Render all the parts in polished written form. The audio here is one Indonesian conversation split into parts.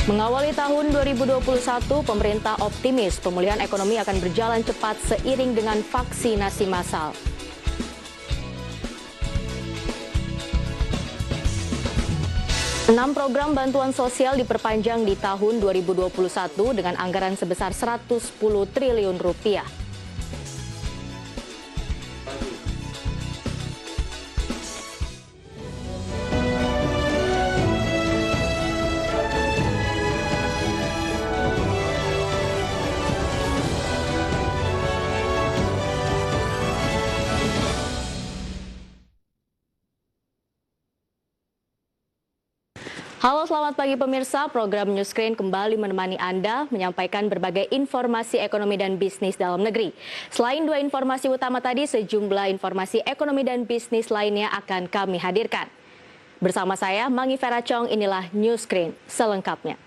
Mengawali tahun 2021, pemerintah optimis pemulihan ekonomi akan berjalan cepat seiring dengan vaksinasi massal. Enam program bantuan sosial diperpanjang di tahun 2021 dengan anggaran sebesar 110 triliun rupiah. Halo, selamat pagi pemirsa. Program Newscreen kembali menemani Anda menyampaikan berbagai informasi ekonomi dan bisnis dalam negeri. Selain dua informasi utama tadi, sejumlah informasi ekonomi dan bisnis lainnya akan kami hadirkan. Bersama saya, Mangi Vera Chong, inilah Newscreen selengkapnya.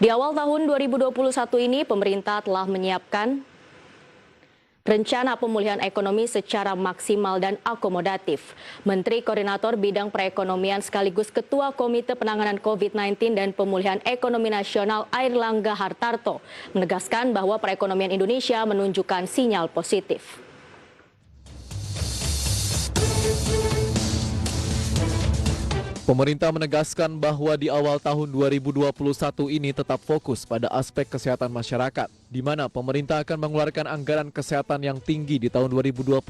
Di awal tahun 2021 ini, pemerintah telah menyiapkan rencana pemulihan ekonomi secara maksimal dan akomodatif. Menteri Koordinator Bidang Perekonomian sekaligus Ketua Komite Penanganan COVID-19 dan Pemulihan Ekonomi Nasional Airlangga Hartarto menegaskan bahwa perekonomian Indonesia menunjukkan sinyal positif. Pemerintah menegaskan bahwa di awal tahun 2021 ini tetap fokus pada aspek kesehatan masyarakat, di mana pemerintah akan mengeluarkan anggaran kesehatan yang tinggi di tahun 2021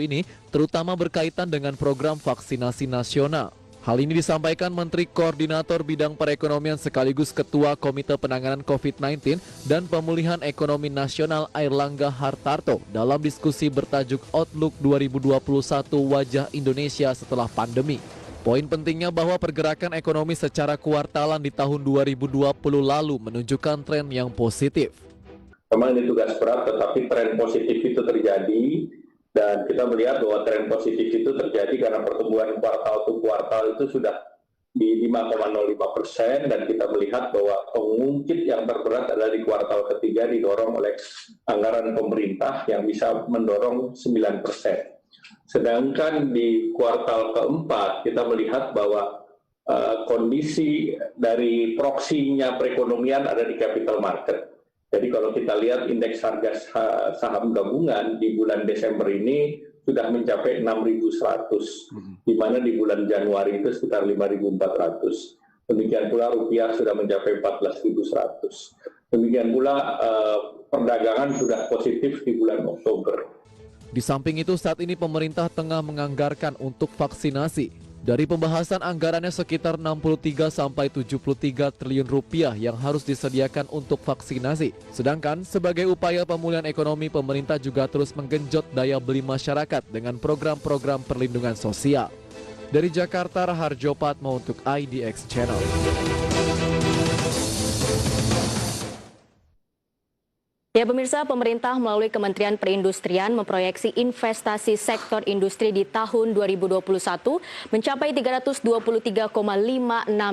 ini, terutama berkaitan dengan program vaksinasi nasional. Hal ini disampaikan Menteri Koordinator Bidang Perekonomian sekaligus Ketua Komite Penanganan COVID-19 dan Pemulihan Ekonomi Nasional Airlangga Hartarto dalam diskusi bertajuk Outlook 2021 Wajah Indonesia setelah Pandemi. Poin pentingnya bahwa pergerakan ekonomi secara kuartalan di tahun 2020 lalu menunjukkan tren yang positif. Memang ini tugas berat, tetapi tren positif itu terjadi dan kita melihat bahwa tren positif itu terjadi karena pertumbuhan kuartal ke kuartal itu sudah di 5,05% dan kita melihat bahwa pengungkit yang terberat adalah di kuartal ketiga didorong oleh anggaran pemerintah yang bisa mendorong 9%. Sedangkan di kuartal keempat kita melihat bahwa kondisi dari proksinya perekonomian ada di capital market. Jadi kalau kita lihat indeks harga saham gabungan di bulan Desember ini sudah mencapai 6.100, di mana di bulan Januari itu sekitar 5.400. Demikian pula rupiah sudah mencapai 14.100. Demikian pula perdagangan sudah positif di bulan Oktober. Di samping itu, saat ini pemerintah tengah menganggarkan untuk vaksinasi. Dari pembahasan anggarannya sekitar 63 sampai 73 triliun rupiah yang harus disediakan untuk vaksinasi. Sedangkan sebagai upaya pemulihan ekonomi, pemerintah juga terus menggenjot daya beli masyarakat dengan program-program perlindungan sosial. Dari Jakarta, Raharjo Patmo untuk IDX Channel. Ya pemirsa, pemerintah melalui Kementerian Perindustrian memproyeksi investasi sektor industri di tahun 2021 mencapai 323,56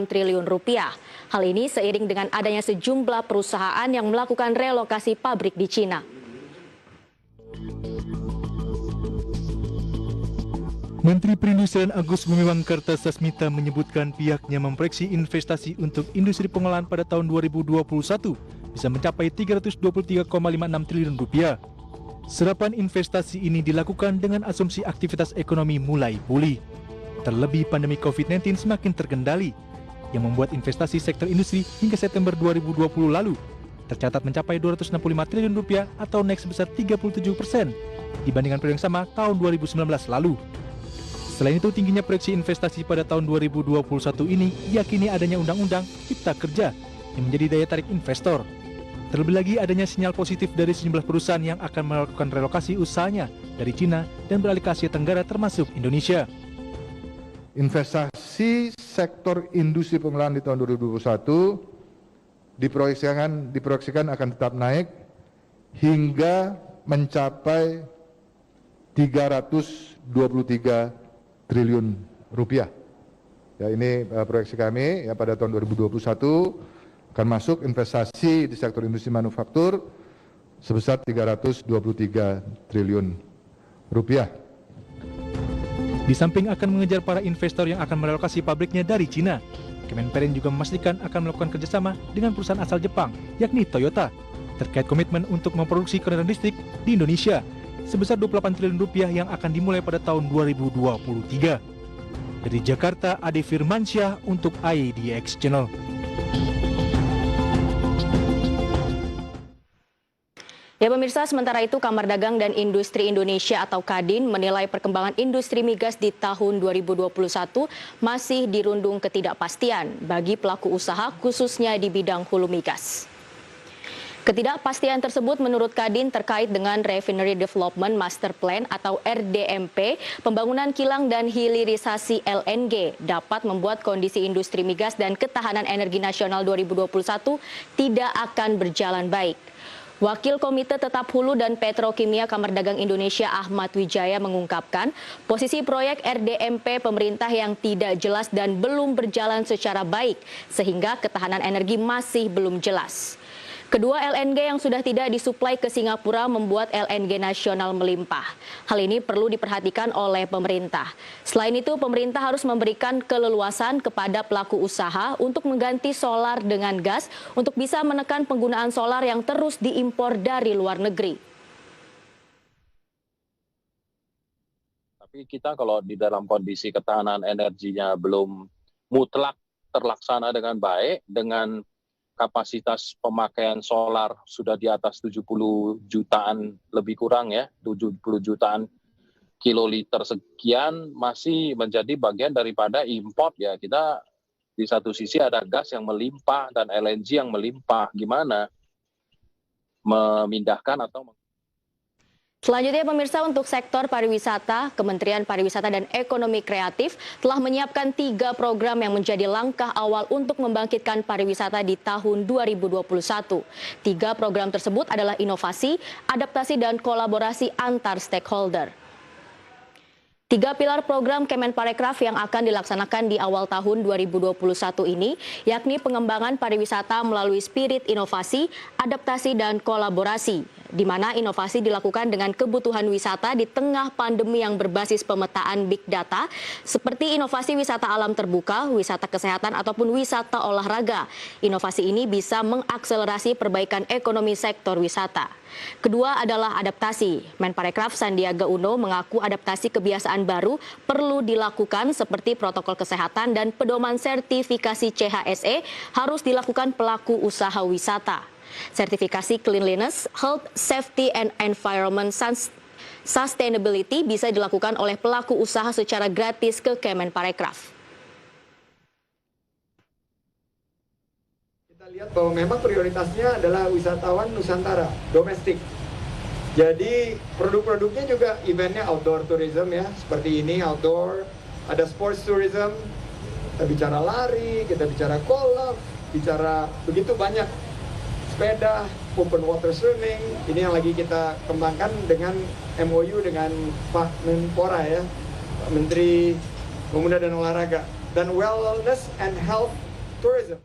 triliun rupiah. Hal ini seiring dengan adanya sejumlah perusahaan yang melakukan relokasi pabrik di Cina. Menteri Perindustrian Agus Gumiwang Kartasasmita menyebutkan pihaknya memproyeksi investasi untuk industri pengolahan pada tahun 2021 bisa mencapai 323,56 triliun rupiah. Serapan investasi ini dilakukan dengan asumsi aktivitas ekonomi mulai pulih. Terlebih pandemi COVID-19 semakin terkendali, yang membuat investasi sektor industri hingga September 2020 lalu tercatat mencapai 265 triliun rupiah atau naik sebesar 37% dibandingkan periode yang sama tahun 2019 lalu. Selain itu, tingginya proyeksi investasi pada tahun 2021 ini diyakini adanya Undang-Undang Cipta Kerja yang menjadi daya tarik investor. Terlebih lagi adanya sinyal positif dari sejumlah perusahaan yang akan melakukan relokasi usahanya dari Cina dan beralih ke Asia Tenggara termasuk Indonesia. Investasi sektor industri pengolahan di tahun 2021 diproyeksikan akan tetap naik hingga mencapai 323 triliun rupiah. Ya, ini proyeksi kami ya, pada tahun 2021 akan masuk investasi di sektor industri manufaktur sebesar 323 triliun rupiah. Di samping akan mengejar para investor yang akan merelokasi pabriknya dari Cina, Kemenperin juga memastikan akan melakukan kerjasama dengan perusahaan asal Jepang, yakni Toyota, terkait komitmen untuk memproduksi kendaraan listrik di Indonesia sebesar 28 triliun rupiah yang akan dimulai pada tahun 2023. Dari Jakarta, Ade Firmansyah untuk IDX Channel. Ya pemirsa, sementara itu Kamar Dagang dan Industri Indonesia atau Kadin menilai perkembangan industri migas di tahun 2021 masih dirundung ketidakpastian bagi pelaku usaha khususnya di bidang hulu migas. Ketidakpastian tersebut menurut Kadin terkait dengan Refinery Development Master Plan atau RDMP, pembangunan kilang dan hilirisasi LNG dapat membuat kondisi industri migas dan ketahanan energi nasional 2021 tidak akan berjalan baik. Wakil Komite Tetap Hulu dan Petrokimia Kamar Dagang Indonesia Ahmad Wijaya mengungkapkan posisi proyek RDMP pemerintah yang tidak jelas dan belum berjalan secara baik sehingga ketahanan energi masih belum jelas. Kedua LNG yang sudah tidak disuplai ke Singapura membuat LNG nasional melimpah. Hal ini perlu diperhatikan oleh pemerintah. Selain itu, pemerintah harus memberikan keleluasan kepada pelaku usaha untuk mengganti solar dengan gas untuk bisa menekan penggunaan solar yang terus diimpor dari luar negeri. Tapi kita kalau di dalam kondisi ketahanan energinya belum mutlak terlaksana dengan baik, dengan kapasitas pemakaian solar sudah di atas 70 jutaan lebih kurang ya, 70 jutaan kiloliter sekian masih menjadi bagian daripada import ya. Kita di satu sisi ada gas yang melimpah dan LNG yang melimpah. Gimana memindahkan atau Selanjutnya pemirsa, untuk sektor pariwisata, Kementerian Pariwisata dan Ekonomi Kreatif telah menyiapkan 3 program yang menjadi langkah awal untuk membangkitkan pariwisata di tahun 2021. 3 program tersebut adalah inovasi, adaptasi, dan kolaborasi antar stakeholder. 3 pilar program Kemenparekraf yang akan dilaksanakan di awal tahun 2021 ini, yakni pengembangan pariwisata melalui spirit inovasi, adaptasi, dan kolaborasi, di mana inovasi dilakukan dengan kebutuhan wisata di tengah pandemi yang berbasis pemetaan big data, seperti inovasi wisata alam terbuka, wisata kesehatan, ataupun wisata olahraga. Inovasi ini bisa mengakselerasi perbaikan ekonomi sektor wisata. Kedua adalah adaptasi. Menparekraf Sandiaga Uno mengaku adaptasi kebiasaan baru perlu dilakukan seperti protokol kesehatan dan pedoman sertifikasi CHSE harus dilakukan pelaku usaha wisata. Sertifikasi cleanliness, health, safety, and environment sustainability bisa dilakukan oleh pelaku usaha secara gratis ke Kemenparekraf. Kita lihat bahwa memang prioritasnya adalah wisatawan Nusantara, domestik. Jadi produk-produknya juga eventnya outdoor tourism ya, seperti ini outdoor, ada sports tourism, kita bicara lari, kita bicara golf, bicara begitu banyak, sepeda, open water swimming, ini yang lagi kita kembangkan dengan MOU dengan Pak Menpora ya, Pak Menteri Pemuda dan Olahraga, dan wellness and health tourism.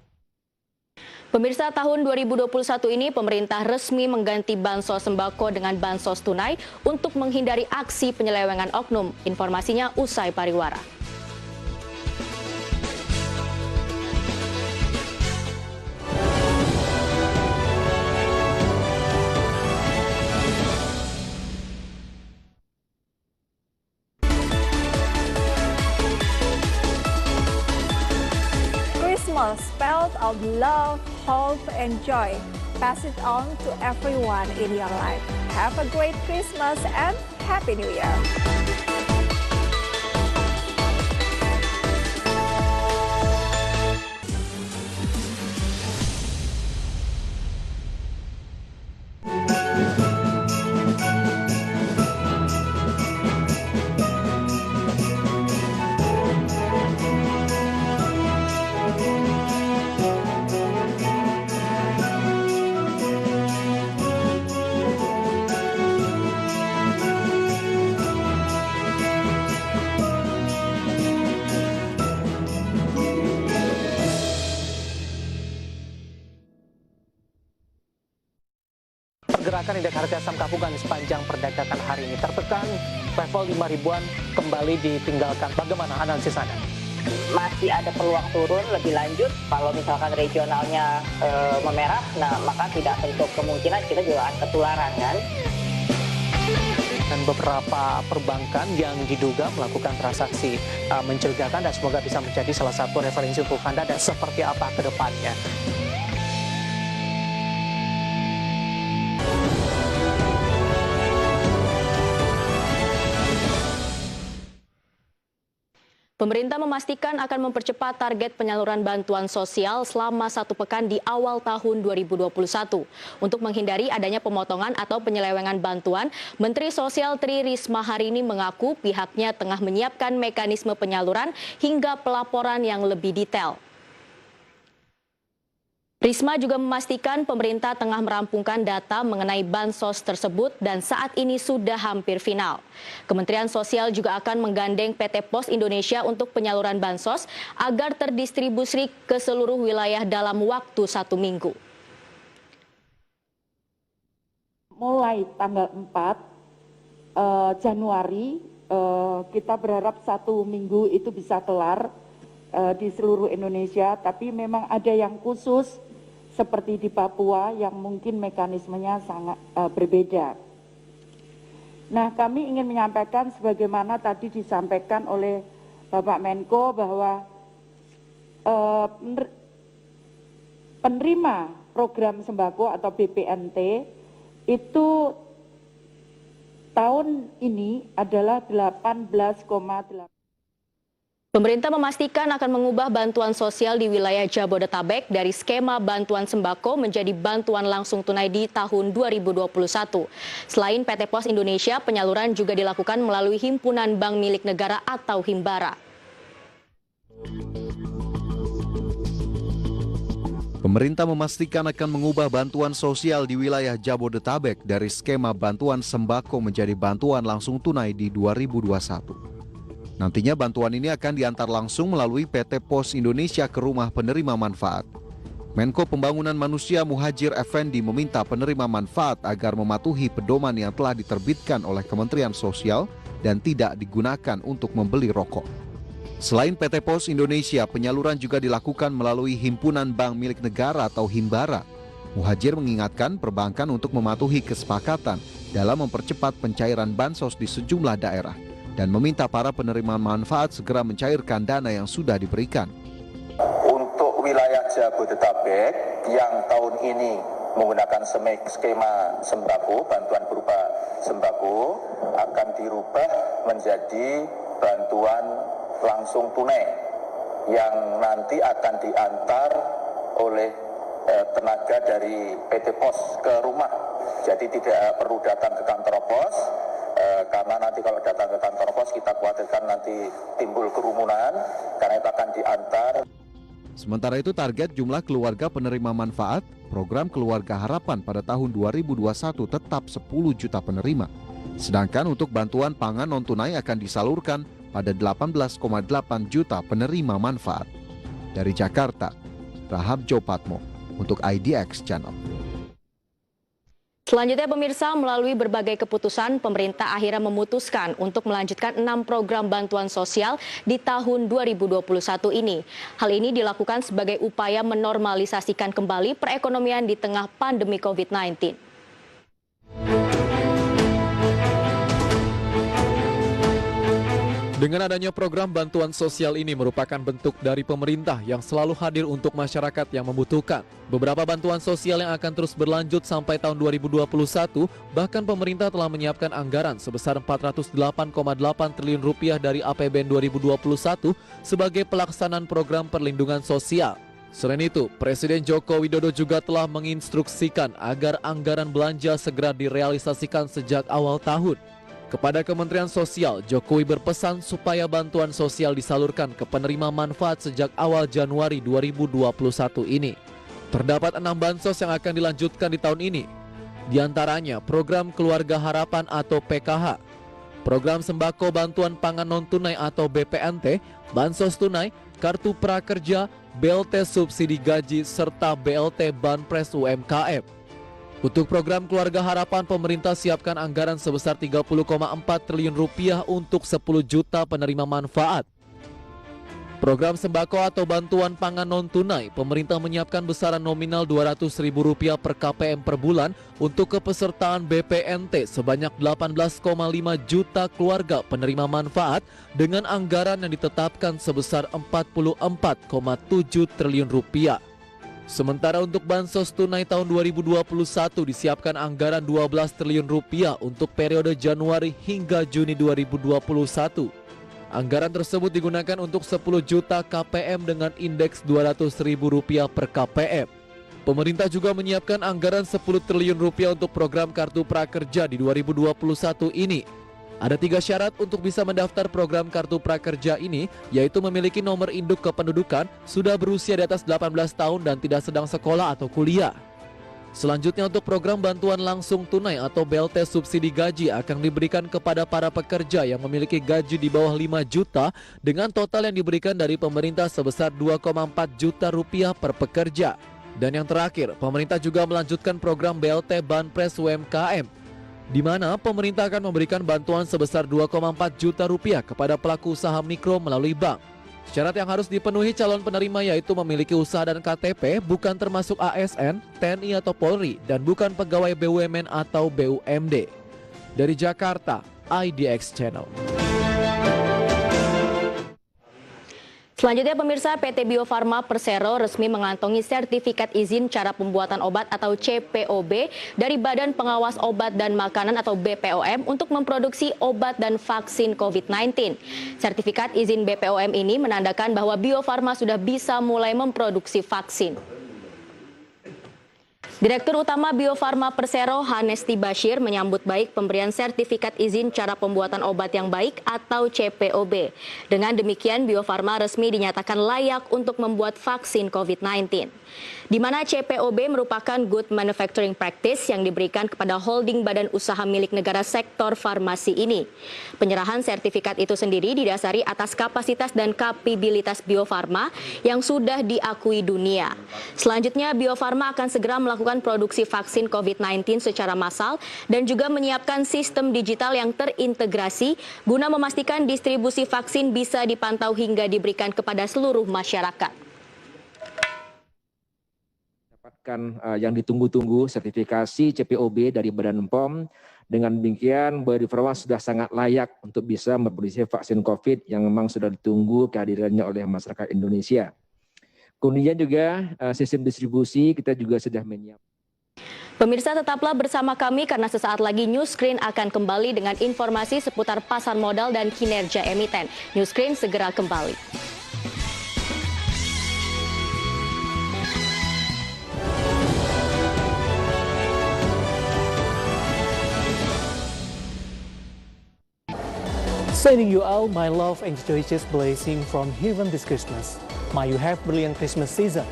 Pemirsa, tahun 2021 ini pemerintah resmi mengganti bansos sembako dengan bansos tunai untuk menghindari aksi penyelewengan oknum. Informasinya usai pariwara. Christmas spelled of love, hope, and joy. Pass it on to everyone in your life. Have a great Christmas and Happy New Year. Pergerakan indeks harga saham gabungan sepanjang perdagangan hari ini tertekan, level 5 ribuan kembali ditinggalkan. Bagaimana analisis Anda? Masih ada peluang turun lebih lanjut. Kalau misalkan regionalnya memerah, nah maka tidak tertutup kemungkinan kita juga akan ketularan kan. Dan beberapa perbankan yang diduga melakukan transaksi mencurigakan dan semoga bisa menjadi salah satu referensi untuk Anda dan seperti apa ke depannya. Pemerintah memastikan akan mempercepat target penyaluran bantuan sosial selama 1 pekan di awal tahun 2021. Untuk menghindari adanya pemotongan atau penyelewengan bantuan, Menteri Sosial Tri Risma hari ini mengaku pihaknya tengah menyiapkan mekanisme penyaluran hingga pelaporan yang lebih detail. Risma juga memastikan pemerintah tengah merampungkan data mengenai bansos tersebut dan saat ini sudah hampir final. Kementerian Sosial juga akan menggandeng PT Pos Indonesia untuk penyaluran bansos agar terdistribusi ke seluruh wilayah dalam waktu 1 minggu. Mulai tanggal 4 Januari kita berharap 1 minggu itu bisa kelar di seluruh Indonesia, tapi memang ada yang khusus seperti di Papua yang mungkin mekanismenya sangat berbeda. Nah, kami ingin menyampaikan sebagaimana tadi disampaikan oleh Bapak Menko bahwa penerima program sembako atau BPNT itu tahun ini adalah 18,8. Pemerintah memastikan akan mengubah bantuan sosial di wilayah Jabodetabek dari skema bantuan sembako menjadi bantuan langsung tunai di tahun 2021. Selain PT Pos Indonesia, penyaluran juga dilakukan melalui Himpunan Bank Milik Negara atau Himbara. Pemerintah memastikan akan mengubah bantuan sosial di wilayah Jabodetabek dari skema bantuan sembako menjadi bantuan langsung tunai di 2021. Nantinya bantuan ini akan diantar langsung melalui PT Pos Indonesia ke rumah penerima manfaat. Menko Pembangunan Manusia Muhadjir Effendi meminta penerima manfaat agar mematuhi pedoman yang telah diterbitkan oleh Kementerian Sosial dan tidak digunakan untuk membeli rokok. Selain PT Pos Indonesia, penyaluran juga dilakukan melalui Himpunan Bank Milik Negara atau Himbara. Muhadjir mengingatkan perbankan untuk mematuhi kesepakatan dalam mempercepat pencairan bansos di sejumlah daerah dan meminta para penerima manfaat segera mencairkan dana yang sudah diberikan. Untuk wilayah Jabodetabek yang tahun ini menggunakan skema sembako, bantuan berupa sembako, akan dirubah menjadi bantuan langsung tunai yang nanti akan diantar oleh tenaga dari PT Pos ke rumah. Jadi tidak perlu datang ke kantor pos, karena nanti kalau datang ke kantor pos kita khawatirkan nanti timbul kerumunan, karena itu akan diantar. Sementara itu target jumlah keluarga penerima manfaat program Keluarga Harapan pada tahun 2021 tetap 10 juta penerima. Sedangkan untuk bantuan pangan non-tunai akan disalurkan pada 18,8 juta penerima manfaat. Dari Jakarta, Rahab Jopatmo untuk IDX Channel. Selanjutnya pemirsa, melalui berbagai keputusan, pemerintah akhirnya memutuskan untuk melanjutkan 6 program bantuan sosial di tahun 2021 ini. Hal ini dilakukan sebagai upaya menormalisasikan kembali perekonomian di tengah pandemi COVID-19. Dengan adanya program bantuan sosial ini merupakan bentuk dari pemerintah yang selalu hadir untuk masyarakat yang membutuhkan. Beberapa bantuan sosial yang akan terus berlanjut sampai tahun 2021, bahkan pemerintah telah menyiapkan anggaran sebesar 408,8 triliun rupiah dari APBN 2021 sebagai pelaksanaan program perlindungan sosial. Selain itu, Presiden Joko Widodo juga telah menginstruksikan agar anggaran belanja segera direalisasikan sejak awal tahun. Kepada Kementerian Sosial, Jokowi berpesan supaya bantuan sosial disalurkan ke penerima manfaat sejak awal Januari 2021 ini. Terdapat 6 bansos yang akan dilanjutkan di tahun ini. Di antaranya program Keluarga Harapan atau PKH, program Sembako Bantuan Pangan Non-Tunai atau BPNT, Bansos Tunai, Kartu Prakerja, BLT Subsidi Gaji, serta BLT Banpres UMKM. Untuk program Keluarga Harapan, pemerintah siapkan anggaran sebesar 30,4 triliun rupiah untuk 10 juta penerima manfaat. Program sembako atau bantuan pangan non-tunai, pemerintah menyiapkan besaran nominal Rp200.000 per KPM per bulan untuk kepesertaan BPNT sebanyak 18,5 juta keluarga penerima manfaat dengan anggaran yang ditetapkan sebesar 44,7 triliun rupiah. Sementara untuk bansos tunai tahun 2021 disiapkan anggaran 12 triliun rupiah untuk periode Januari hingga Juni 2021. Anggaran tersebut digunakan untuk 10 juta KPM dengan indeks Rp200.000 per KPM. Pemerintah juga menyiapkan anggaran 10 triliun rupiah untuk program Kartu Prakerja di 2021 ini. Ada 3 syarat untuk bisa mendaftar program Kartu Prakerja ini, yaitu memiliki nomor induk kependudukan, sudah berusia di atas 18 tahun dan tidak sedang sekolah atau kuliah. Selanjutnya untuk program bantuan langsung tunai atau BLT subsidi gaji akan diberikan kepada para pekerja yang memiliki gaji di bawah 5 juta dengan total yang diberikan dari pemerintah sebesar 2,4 juta rupiah per pekerja. Dan yang terakhir, pemerintah juga melanjutkan program BLT Banpres UMKM, di mana pemerintah akan memberikan bantuan sebesar 2,4 juta rupiah kepada pelaku usaha mikro melalui bank. Syarat yang harus dipenuhi calon penerima yaitu memiliki usaha dan KTP, bukan termasuk ASN, TNI atau Polri, dan bukan pegawai BUMN atau BUMD. Dari Jakarta, IDX Channel. Selanjutnya pemirsa, PT Bio Farma Persero resmi mengantongi sertifikat izin cara pembuatan obat atau CPOB dari Badan Pengawas Obat dan Makanan atau BPOM untuk memproduksi obat dan vaksin COVID-19. Sertifikat izin BPOM ini menandakan bahwa Bio Farma sudah bisa mulai memproduksi vaksin. Direktur Utama Bio Farma Persero Hanesti Bashir menyambut baik pemberian sertifikat izin cara pembuatan obat yang baik atau CPOB. Dengan demikian Bio Farma resmi dinyatakan layak untuk membuat vaksin COVID-19. Di mana CPOB merupakan Good Manufacturing Practice yang diberikan kepada holding badan usaha milik negara sektor farmasi ini. Penyerahan sertifikat itu sendiri didasari atas kapasitas dan kapabilitas Bio Farma yang sudah diakui dunia. Selanjutnya Bio Farma akan segera melakukan produksi vaksin COVID-19 secara massal dan juga menyiapkan sistem digital yang terintegrasi guna memastikan distribusi vaksin bisa dipantau hingga diberikan kepada seluruh masyarakat. Yang ditunggu-tunggu sertifikasi CPOB dari Badan POM. Dengan demikian Bio Farma sudah sangat layak untuk bisa memproduksi vaksin COVID yang memang sudah ditunggu kehadirannya oleh masyarakat Indonesia. Kemudian juga sistem distribusi kita juga sudah menyiapkan. Pemirsa, tetaplah bersama kami karena sesaat lagi Newscreen akan kembali dengan informasi seputar pasar modal dan kinerja emiten. Newscreen segera kembali. Sending you all my love and joyous blessing from heaven this Christmas. May you have brilliant Christmas season.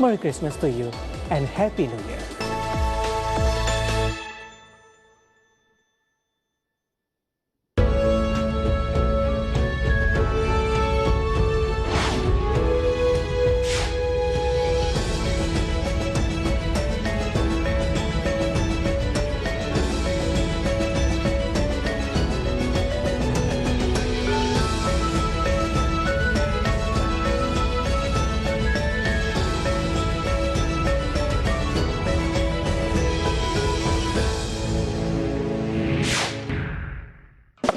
Merry Christmas to you and Happy New Year.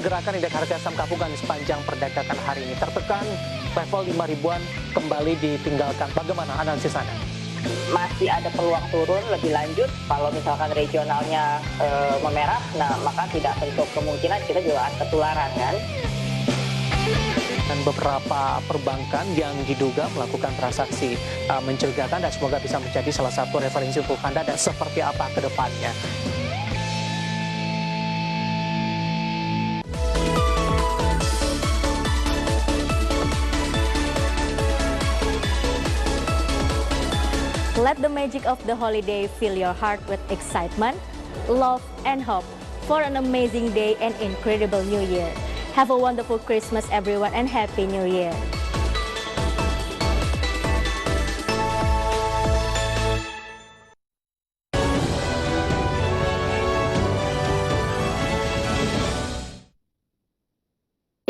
Pergerakan indeks harga saham gabungan sepanjang perdagangan hari ini tertekan, level 5 ribuan kembali ditinggalkan. Bagaimana analisis Anda? Masih ada peluang turun lebih lanjut. Kalau misalkan regionalnya memerah, nah maka tidak tentu kemungkinan kita juga akan ketularan kan. Dan beberapa perbankan yang diduga melakukan transaksi mencurigakan dan semoga bisa menjadi salah satu referensi untuk Anda dan seperti apa ke depannya. Let the magic of the holiday fill your heart with excitement, love, and hope for an amazing day and incredible New Year. Have a wonderful Christmas, everyone, and Happy New Year.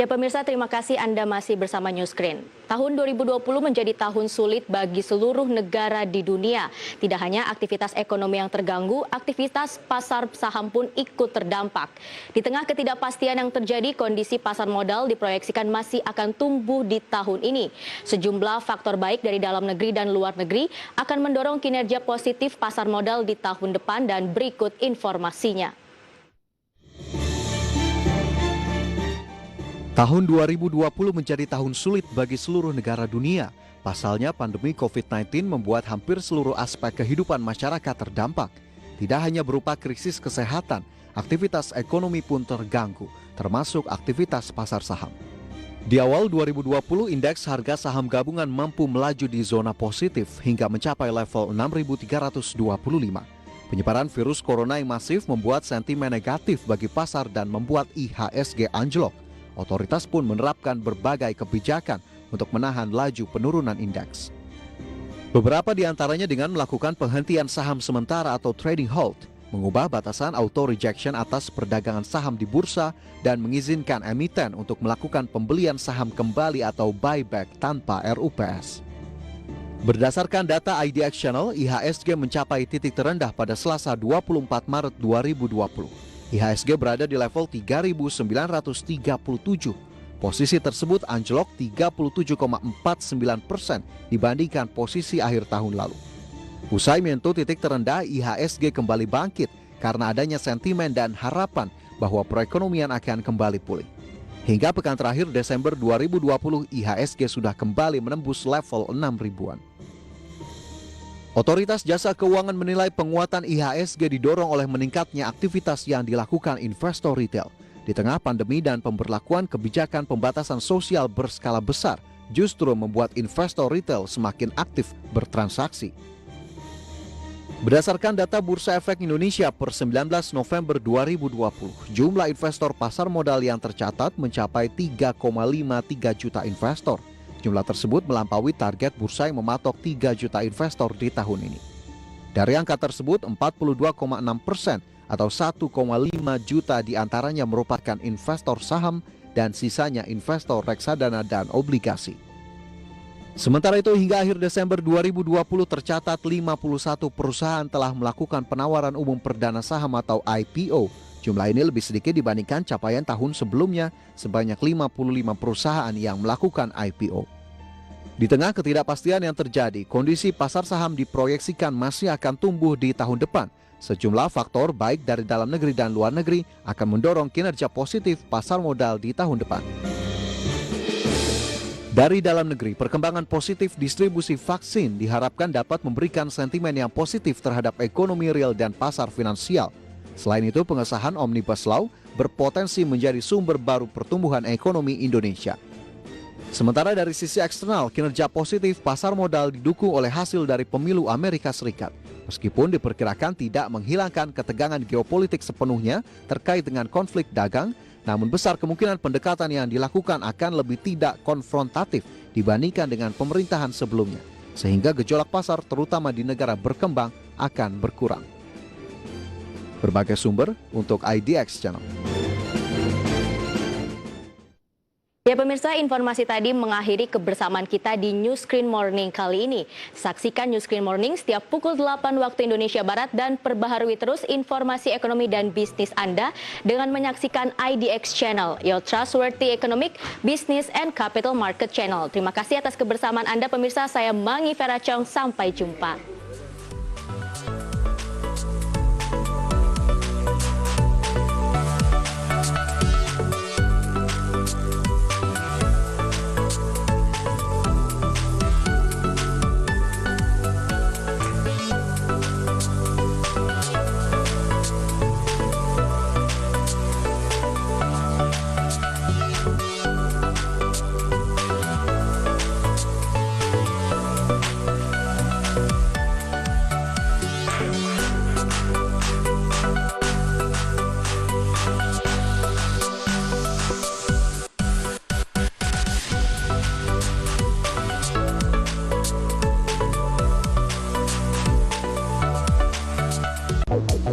Ya pemirsa, terima kasih Anda masih bersama Newscreen. Tahun 2020 menjadi tahun sulit bagi seluruh negara di dunia. Tidak hanya aktivitas ekonomi yang terganggu, aktivitas pasar saham pun ikut terdampak. Di tengah ketidakpastian yang terjadi, kondisi pasar modal diproyeksikan masih akan tumbuh di tahun ini. Sejumlah faktor baik dari dalam negeri dan luar negeri akan mendorong kinerja positif pasar modal di tahun depan, dan berikut informasinya. Tahun 2020 menjadi tahun sulit bagi seluruh negara dunia. Pasalnya pandemi COVID-19 membuat hampir seluruh aspek kehidupan masyarakat terdampak. Tidak hanya berupa krisis kesehatan, aktivitas ekonomi pun terganggu, termasuk aktivitas pasar saham. Di awal 2020, indeks harga saham gabungan mampu melaju di zona positif hingga mencapai level 6.325. Penyebaran virus corona yang masif membuat sentimen negatif bagi pasar dan membuat IHSG anjlok. Otoritas pun menerapkan berbagai kebijakan untuk menahan laju penurunan indeks. Beberapa di antaranya dengan melakukan penghentian saham sementara atau trading halt, mengubah batasan auto rejection atas perdagangan saham di bursa, dan mengizinkan emiten untuk melakukan pembelian saham kembali atau buyback tanpa RUPS. Berdasarkan data IDX Channel, IHSG mencapai titik terendah pada Selasa 24 Maret 2020. IHSG berada di level 3.937. Posisi tersebut anjlok 37,49% dibandingkan posisi akhir tahun lalu. Usai menyentuh titik terendah, IHSG kembali bangkit karena adanya sentimen dan harapan bahwa perekonomian akan kembali pulih. Hingga pekan terakhir Desember 2020, IHSG sudah kembali menembus level 6.000-an. Otoritas Jasa Keuangan menilai penguatan IHSG didorong oleh meningkatnya aktivitas yang dilakukan investor retail. Di tengah pandemi dan pemberlakuan kebijakan pembatasan sosial berskala besar, justru membuat investor retail semakin aktif bertransaksi. Berdasarkan data Bursa Efek Indonesia per 19 November 2020, jumlah investor pasar modal yang tercatat mencapai 3,53 juta investor. Jumlah tersebut melampaui target bursa yang mematok 3 juta investor di tahun ini. Dari angka tersebut, 42,6% atau 1,5 juta diantaranya merupakan investor saham dan sisanya investor reksadana dan obligasi. Sementara itu, hingga akhir Desember 2020 tercatat 51 perusahaan telah melakukan penawaran umum perdana saham atau IPO. Jumlah ini lebih sedikit dibandingkan capaian tahun sebelumnya, sebanyak 55 perusahaan yang melakukan IPO. Di tengah ketidakpastian yang terjadi, kondisi pasar saham diproyeksikan masih akan tumbuh di tahun depan. Sejumlah faktor baik dari dalam negeri dan luar negeri akan mendorong kinerja positif pasar modal di tahun depan. Dari dalam negeri, perkembangan positif distribusi vaksin diharapkan dapat memberikan sentimen yang positif terhadap ekonomi real dan pasar finansial. Selain itu, pengesahan Omnibus Law berpotensi menjadi sumber baru pertumbuhan ekonomi Indonesia. Sementara dari sisi eksternal, kinerja positif pasar modal didukung oleh hasil dari pemilu Amerika Serikat. Meskipun diperkirakan tidak menghilangkan ketegangan geopolitik sepenuhnya terkait dengan konflik dagang, namun besar kemungkinan pendekatan yang dilakukan akan lebih tidak konfrontatif dibandingkan dengan pemerintahan sebelumnya, sehingga gejolak pasar terutama di negara berkembang akan berkurang. Berbagai sumber untuk IDX Channel. Ya pemirsa, informasi tadi mengakhiri kebersamaan kita di Newscreen Morning kali ini. Saksikan Newscreen Morning setiap pukul 8 waktu Indonesia Barat dan perbaharui terus informasi ekonomi dan bisnis Anda dengan menyaksikan IDX Channel, your trustworthy economic, business, and capital market channel. Terima kasih atas kebersamaan Anda pemirsa, saya Mangi Feracong, sampai jumpa.